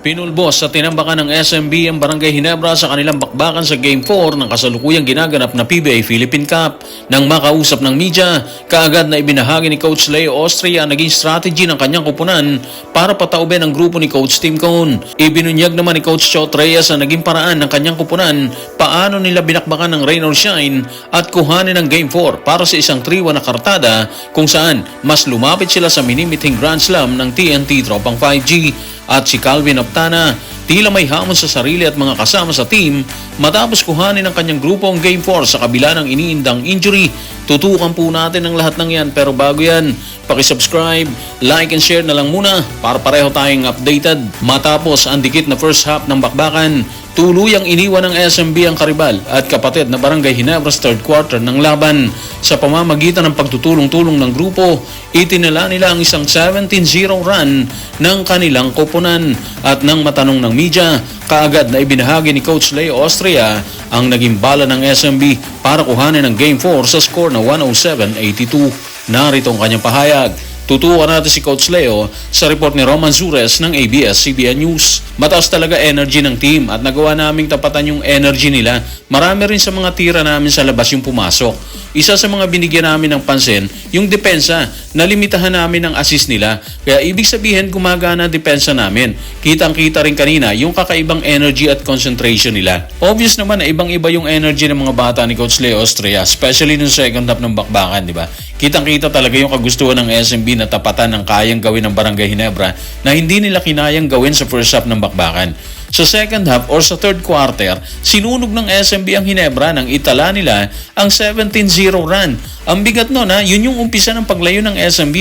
Pinulbos sa tinambakan ng SMB ang Barangay Ginebra sa kanilang bakbakan sa Game 4 ng kasalukuyang ginaganap na PBA Philippine Cup. Nang makausap ng media, kaagad na ibinahagi ni Coach Leo Austria ang naging strategy ng kanyang kupunan para pataubin ang grupo ni Coach Tim Cone. Ibinunyag naman ni Coach Chot Reyes ang naging paraan ng kanyang kupunan paano nila binakbakan ng rain or shine at kuhanin ang Game 4 para sa isang 3-1 na kartada kung saan mas lumapit sila sa minimiting Grand Slam ng TNT Tropang 5G. At si Calvin Optana, tila may hamon sa sarili at mga kasama sa team matapos kuhanin ng kanyang grupo ang Game 4 sa kabila ng iniindang injury. Tutukan po natin ang lahat ng yan, pero bago yan, pakisubscribe, like and share na lang muna para pareho tayong updated. Matapos ang dikit na first half ng bakbakan, tuluyang iniwan ng SMB ang karibal at kapatid na Barangay Ginebra's third quarter ng laban. Sa pamamagitan ng pagtutulong-tulong ng grupo, itinala nila ang isang 17-0 run ng kanilang koponan. At nang matanong ng media, kaagad na ibinahagi ni Coach Leo Austria ang naging bala ng SMB para kuhanin ang Game 4 sa score na 107-82. Narito ang kanyang pahayag. Tutukan natin si Coach Leo sa report ni Roman Zures ng ABS-CBN News. Mataas talaga energy ng team at nagawa naming tapatan yung energy nila. Marami rin sa mga tira namin sa labas yung pumasok. Isa sa mga binigyan namin ng pansin, yung depensa. Nalimitahan namin ang assist nila. Kaya ibig sabihin gumagana ang depensa namin. Kitang-kita rin kanina yung kakaibang energy at concentration nila. Obvious naman na ibang-iba yung energy ng mga bata ni Coach Leo Austria, especially nung second half ng bakbakan, di ba? Kitang-kita talaga yung kagustuhan ng SMB na tapatan ng kayang gawin ng Barangay Ginebra na hindi nila kinayang gawin sa first half ng bakbakan. Sa second half or sa third quarter, sinunog ng SMB ang Ginebra nang itala nila ang 17-0 run. Ang bigat nun yun yung umpisa ng paglayo ng SMB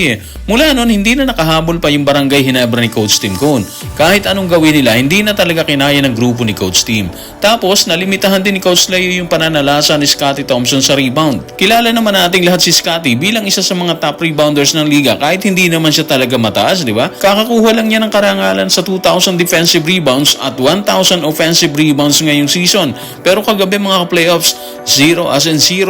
Mula nun, hindi na nakahabol pa yung Barangay Ginebra ni Coach Tim Cone. Kahit anong gawin nila, hindi na talaga kinaya ng grupo ni Coach Tim. Tapos, nalimitahan din ni Coach Leo yung pananalasa ni Scotty Thompson sa rebound. Kilala naman nating lahat si Scotty bilang isa sa mga top rebounders ng liga kahit hindi naman siya talaga mataas, di ba? Kakakuha lang niya ng karangalan sa 2,000 defensive rebounds at 1,000 offensive rebounds ngayong season. Pero kagabi mga playoffs, zero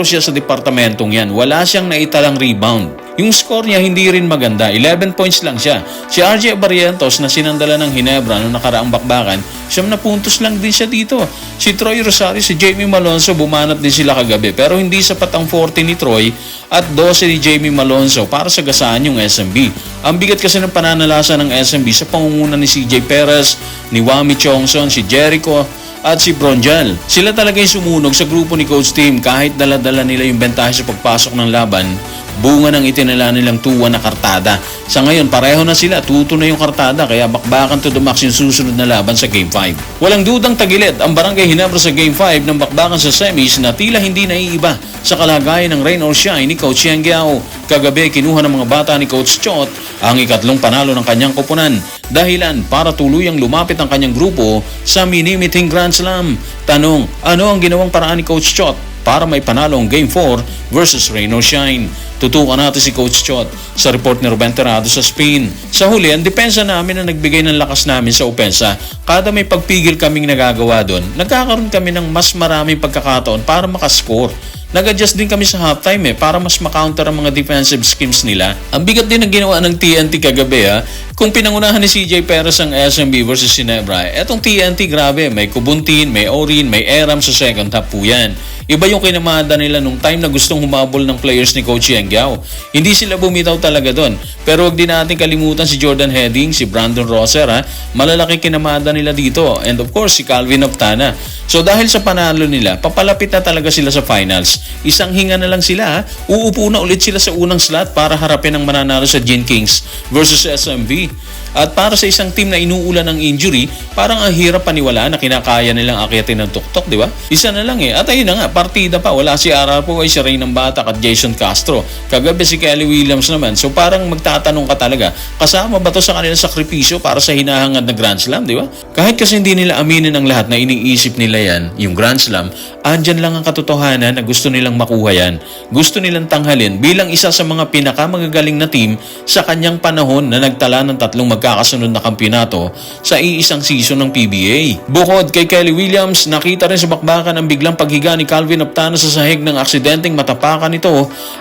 siya sa departamentong yan. Wala siyang naitalang rebound. Yung score niya hindi rin maganda, 11 points lang siya. Si RJ Barrientos na sinandala ng Ginebra noong nakaraang bakbakan, 9 puntos lang din siya dito. Si Troy Rosario, si Jamie Malonzo, bumanat din sila kagabi. Pero hindi sapat ang 40 ni Troy at 12 ni Jamie Malonzo para sagasaan yung SMB. Ang bigat kasi ng pananalasa ng SMB sa pangunguna ni CJ Perez, ni Wami Chongson, si Jericho, at si Bronjal. Sila talaga yung sumunog sa grupo ni Coach Tim kahit dala-dala nila yung bentahe sa pagpasok ng laban. Bunga ng itinala nilang 2-1 na kartada. Sa ngayon, pareho na sila. 2-2 na yung kartada kaya bakbakan to the max yung susunod na laban sa Game 5. Walang dudang tagilid ang Barangay Ginebra sa Game 5 ng bakbakan sa semis na tila hindi naiiba sa kalagayan ng rain or shine ni Coach Yang Giao. Kagabi, kinuha ng mga bata ni Coach Chot ang ikatlong panalo ng kanyang koponan. Dahilan para tuluyang lumapit ang kanyang grupo sa minimiting Grand Slam. Tanong, ano ang ginawang paraan ni Coach Chot para may panalo ang Game 4 versus rain or shine? Tutukan natin si Coach Chot sa report ni Ruben Terrado sa Spain. Sa huli, ang depensa namin na nagbigay ng lakas namin sa opensa. Kada may pagpigil kaming nagagawa doon, nagkakaroon kami ng mas maraming pagkakataon para makascore. Nag-adjust din kami sa halftime para mas makounter ang mga defensive schemes nila. Ang bigat din ang ginawa ng TNT kagabi Kung pinangunahan ni CJ Perez ang SMB versus Ginebra, etong TNT grabe, may Kubuntin, may Orin, may Eram sa second half po yan. Iba yung kinamada nila nung time na gustong humabol ng players ni Coach Yang Giao. Hindi sila bumitaw talaga doon. Pero wag din natin kalimutan si Jordan Heading, si Brandon Roser Malalaki kinamada nila dito. And of course, si Calvin Optana. So dahil sa panalo nila, papalapit na talaga sila sa finals. Isang hinga na lang sila Uupo na ulit sila sa unang slot para harapin ang mananalo sa Gin Kings versus SMB. At para sa isang team na inuulan ng injury, parang ang hirap paniwalaan na kinakaya nilang akyatin ng tuktok, di ba? Isa na lang At ayun na nga, partida pa. Wala si Arapo, ay si Raynang Batak at Jason Castro. Kagabi si Kelly Williams naman. So parang magtatanong ka talaga, kasama ba to sa kanilang sakripisyo para sa hinahangad na Grand Slam, di ba? Kahit kasi hindi nila aminin ang lahat na iniisip nila yan, yung Grand Slam, andyan lang ang katotohanan na gusto nilang makuha yan. Gusto nilang tanghalin bilang isa sa mga pinakamagagaling na team sa kanyang panahon na nagtala ng 3 magkakasunod na kampyonato sa iisang season ng PBA. Bukod kay Kelly Williams, nakita rin sa bakbakan ang biglang paghiga ni Calvin Optana sa sahig ng aksidenteng matapakan nito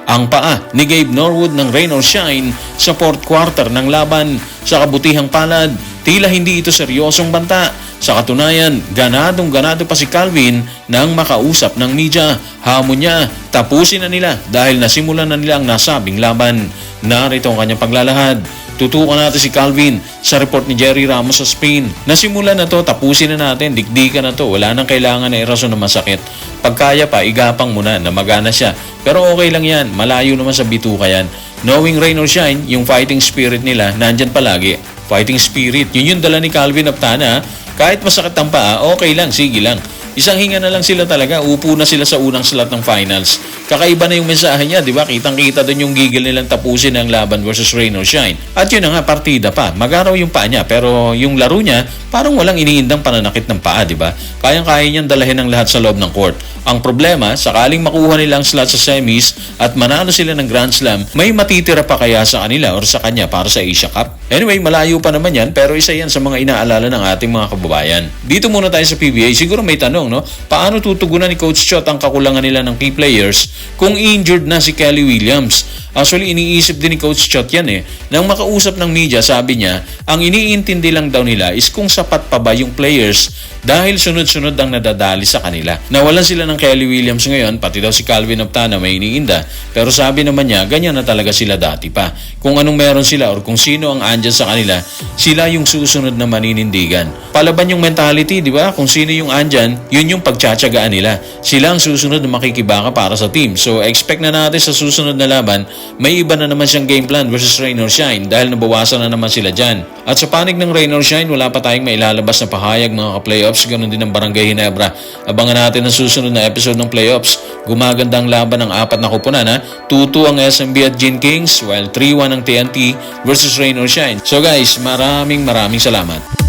ang paa ni Gabe Norwood ng rain or shine sa fourth quarter ng laban. Sa kabutihang palad, tila hindi ito seryosong banta. Sa katunayan, ganado pa si Calvin nang makausap ng media. Hamon niya, tapusin na nila dahil nasimulan na nila ang nasabing laban. Narito ang kanyang paglalahad. Tutukan natin si Calvin sa report ni Jerry Ramos sa Spain. Nasimulan na to, tapusin na natin, dikdikan na to. Wala nang kailangan na irason na masakit. Pagkaya pa, igapang muna na magana siya. Pero okay lang yan, malayo naman sa bituka yan. Knowing rain or shine, yung fighting spirit nila, nandyan palagi. Fighting spirit, yun yung dala ni Calvin Aptana. Kahit masakit ang paa, okay lang, sige lang. Isang hinga na lang sila talaga, upo na sila sa unang slot ng finals. Kakaiba na yung mensahe niya, di ba? Kitang-kita doon yung gigil nilang tapusin ang laban versus rain or shine. At yun na nga, partida pa. Magaraw yung paa niya, pero yung laro niya, parang walang iniindang pananakit ng paa, di ba? Kayang-kaya niyang dalahin ang lahat sa loob ng court. Ang problema, sakaling makuha nila ang slot sa semis at manalo sila ng Grand Slam, may matitira pa kaya sa kanila or sa kanya para sa Asia Cup? Anyway, malayo pa naman yan, pero isa yan sa mga inaalala ng ating mga kababayan. Dito muna tayo sa PBA. Siguro may tanong, no? Paano tutugunan ni Coach Chot ang kakulangan nila ng key players kung injured na si Kelly Williams? Actually, iniisip din ni Coach Chot yan eh. Nang makausap ng media, sabi niya, ang iniintindi lang daw nila is kung sapat pa ba yung players dahil sunod-sunod ang nadadali sa kanila. Nawalan sila ng Kelly Williams ngayon, pati daw si Calvin Aptana may iniinda. Pero sabi naman niya, ganyan na talaga sila dati pa. Kung anong meron sila or kung sino ang andyan sa kanila, sila yung susunod na maninindigan. Palaban yung mentality, di ba? Kung sino yung andyan, yun yung pagtsatsagaan nila. Sila ang susunod na makikibaka para sa team. So, expect na natin sa susunod na laban, may iba na naman siyang game plan versus rain or shine dahil nabawasan na naman sila dyan. At sa panig ng rain or shine, wala pa tayong mailalabas na pahayag mga ka-playoffs. Ganun din ang Barangay Ginebra. Abangan natin ang susunod na episode ng playoffs. Gumaganda ang laban ng 4 na kupunan, ha? 2-2 ang SMB at Gin Kings while 3-1 ang TNT versus rain or shine. So guys, maraming salamat.